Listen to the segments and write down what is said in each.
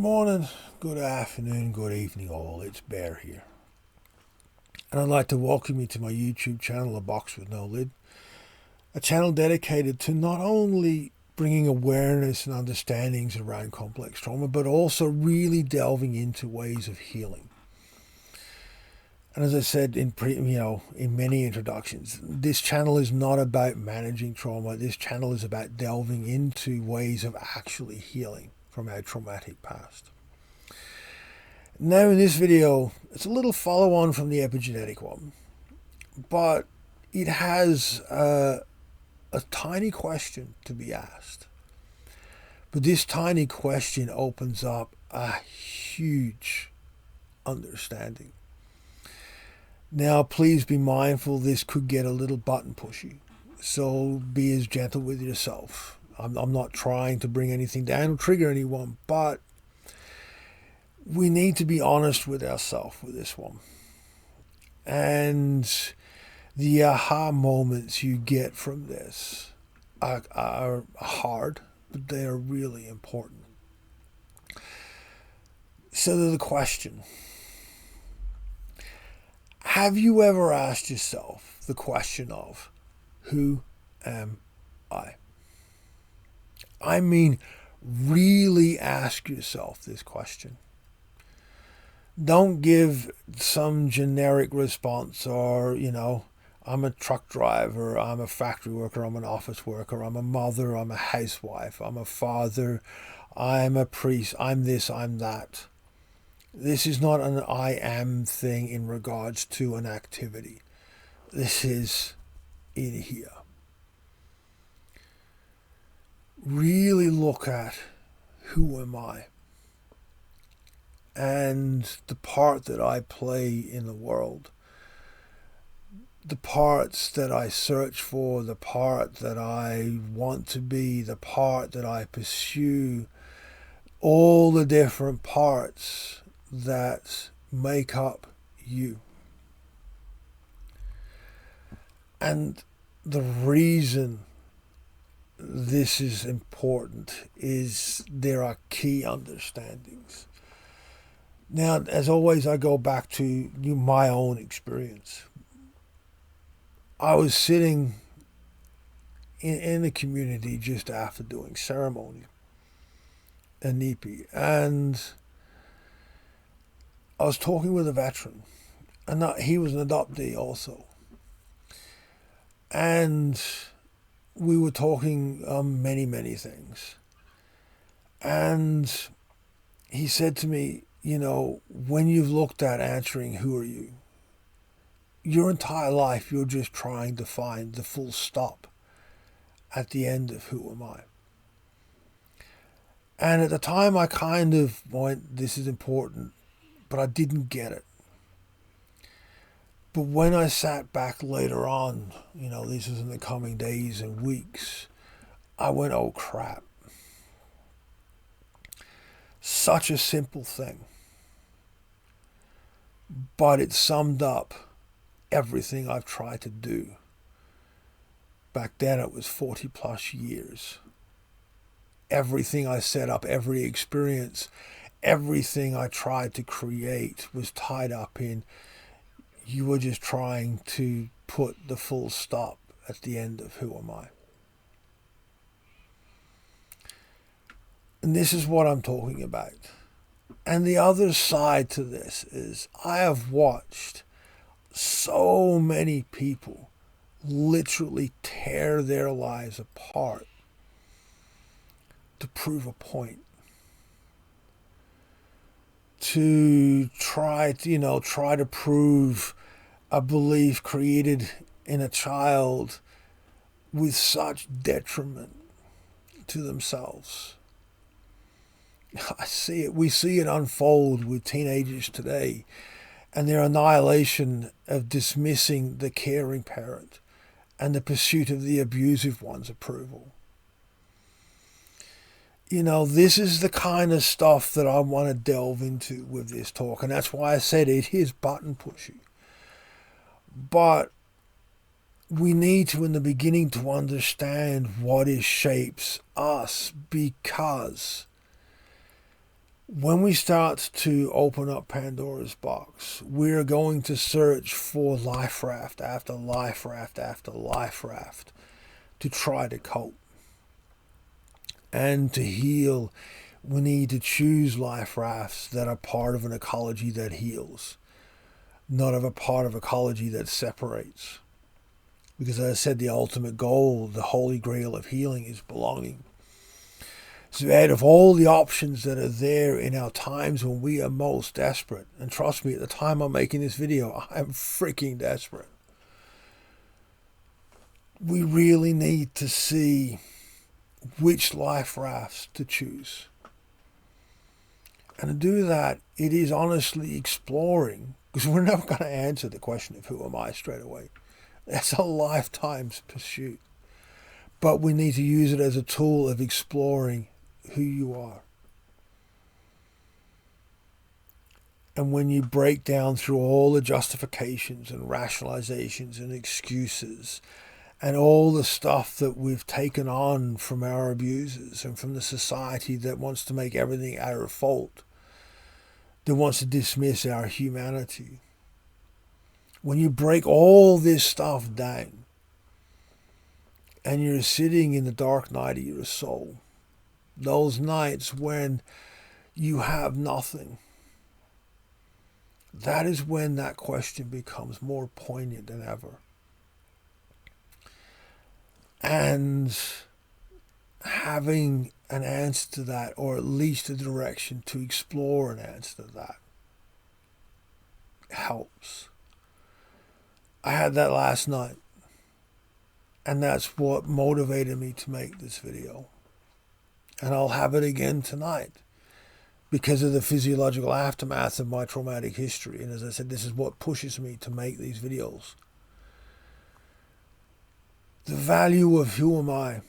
morning, good afternoon, good evening, all. It's Bear here. And I'd like to welcome you to my YouTube channel, A Box With No Lid. A channel dedicated to not only bringing awareness and understandings around complex trauma, but also really delving into ways of healing. And as I said in many introductions, this channel is not about managing trauma. This channel is about delving into ways of actually healing from our traumatic past. Now in this video, it's a little follow-on from the epigenetic one, but it has a tiny question to be asked. But this tiny question opens up a huge understanding. Now, please be mindful, this could get a little button pushy. So be as gentle with yourself. I'm not trying to bring anything down or trigger anyone, but we need to be honest with ourselves with this one. And the aha moments you get from this are hard, but they are really important. So there's the question. Have you ever asked yourself the question of, who am I? I mean, really ask yourself this question. Don't give some generic response or, I'm a truck driver, I'm a factory worker, I'm an office worker, I'm a mother, I'm a housewife, I'm a father, I'm a priest, I'm this, I'm that. This is not an I am thing in regards to an activity. This is in here. Really look at who am I and the part that I play in the world. The parts that I search for, the part that I want to be, the part that I pursue, all the different parts that make up you. And the reason this is important is there are key understandings. Now, as always, I go back to my own experience. I was sitting in the community just after doing ceremony, a NEPI, and I was talking with a veteran, and he was an adoptee also. And we were talking many, many things. And he said to me, when you've looked at answering who are you, your entire life you're just trying to find the full stop at the end of who am I. And at the time I kind of went, this is important, but I didn't get it. But when I sat back later on, this is in the coming days and weeks, I went, oh crap. Such a simple thing. But it summed up everything I've tried to do. Back then it was 40 plus years. Everything I set up, every experience, everything I tried to create was tied up in, you were just trying to put the full stop at the end of who am I. And this is what I'm talking about. And the other side to this is I have watched so many people literally tear their lives apart to prove a point. To try to prove a belief created in a child with such detriment to themselves. I see it. We see it unfold with teenagers today and their annihilation of dismissing the caring parent and the pursuit of the abusive one's approval. This is the kind of stuff that I want to delve into with this talk. And that's why I said it is button pushy. But we need to, in the beginning, to understand what shapes us, because When we start to open up Pandora's box, we're going to search for life raft after life raft after life raft to try to cope. And to heal, we need to choose life rafts that are part of an ecology that heals, not of a part of ecology that separates. Because as I said, the ultimate goal, the holy grail of healing is belonging. So out of all the options that are there in our times when we are most desperate, and trust me, at the time I'm making this video, I'm freaking desperate. We really need to see which life rafts to choose. And to do that, it is honestly exploring, because we're never going to answer the question of who am I straight away. That's a lifetime's pursuit. But we need to use it as a tool of exploring who you are. And when you break down through all the justifications and rationalizations and excuses and all the stuff that we've taken on from our abusers and from the society that wants to make everything our fault, that wants to dismiss our humanity, when you break all this stuff down and you're sitting in the dark night of your soul, those nights when you have nothing, that is when that question becomes more poignant than ever. And having an answer to that, or at least a direction to explore an answer to that, helps. I had that last night, and that's what motivated me to make this video. And I'll have it again tonight because of the physiological aftermath of my traumatic history. And as I said, this is what pushes me to make these videos. The value of who am I?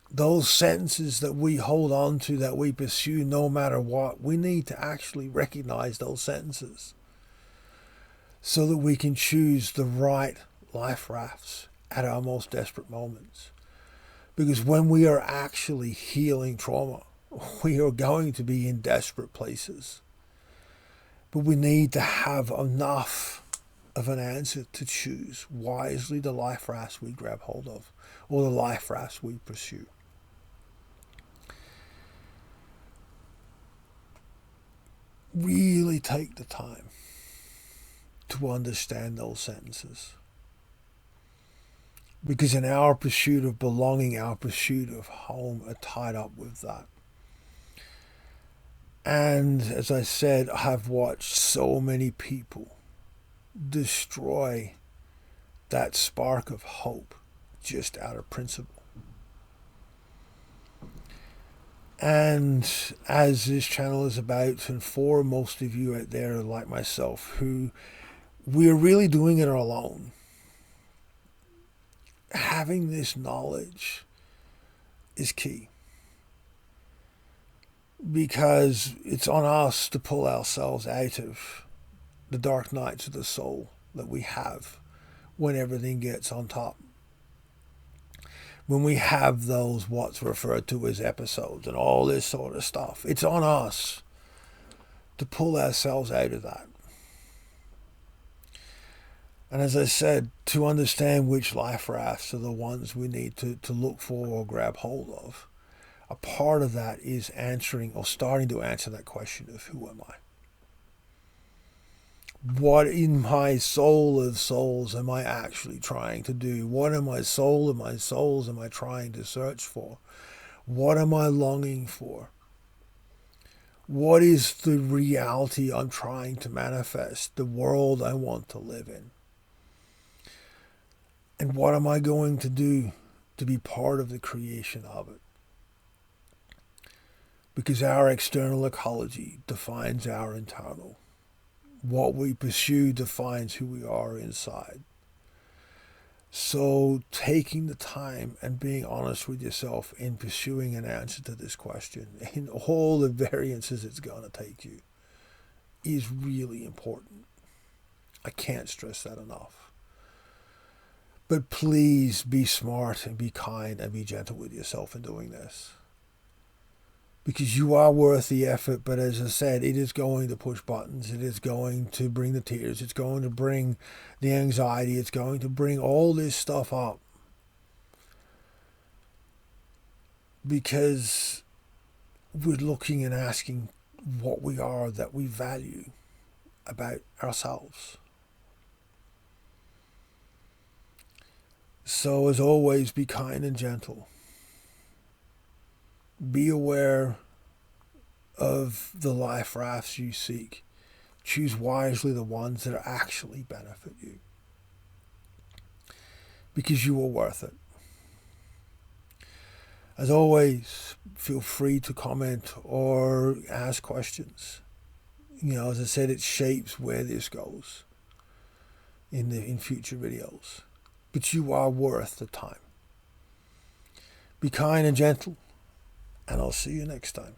Those sentences that we hold on to, that we pursue no matter what, we need to actually recognize those sentences so that we can choose the right life rafts at our most desperate moments. Because when we are actually healing trauma, we are going to be in desperate places. But we need to have enough of an answer to choose wisely the life rafts we grab hold of, or the life rafts we pursue. Really take the time to understand those sentences. Because in our pursuit of belonging, our pursuit of home are tied up with that. And as I said, I've watched so many people destroy that spark of hope just out of principle. And as this channel is about to inform most of you out there like myself, who we're really doing it alone, having this knowledge is key, because it's on us to pull ourselves out of the dark nights of the soul that we have when everything gets on top. When we have those what's referred to as episodes and all this sort of stuff, it's on us to pull ourselves out of that. And as I said, to understand which life rafts are the ones we need to look for or grab hold of, a part of that is answering or starting to answer that question of who am I? What in my soul of souls am I actually trying to do? What in my soul of my souls am I trying to search for? What am I longing for? What is the reality I'm trying to manifest, the world I want to live in? And what am I going to do to be part of the creation of it? Because our external ecology defines our internal. What we pursue defines who we are inside. So taking the time and being honest with yourself in pursuing an answer to this question, in all the variances it's going to take you, is really important. I can't stress that enough. But please be smart and be kind and be gentle with yourself in doing this. because you are worth the effort. But as I said, it is going to push buttons. It is going to bring the tears. It's going to bring the anxiety. It's going to bring all this stuff up. Because we're looking and asking what we are that we value about ourselves. So as always, be kind and gentle. Be aware of the life rafts you seek. Choose wisely the ones that actually benefit you. Because you are worth it. As always, feel free to comment or ask questions. As I said, it shapes where this goes in future videos. But you are worth the time. Be kind and gentle, and I'll see you next time.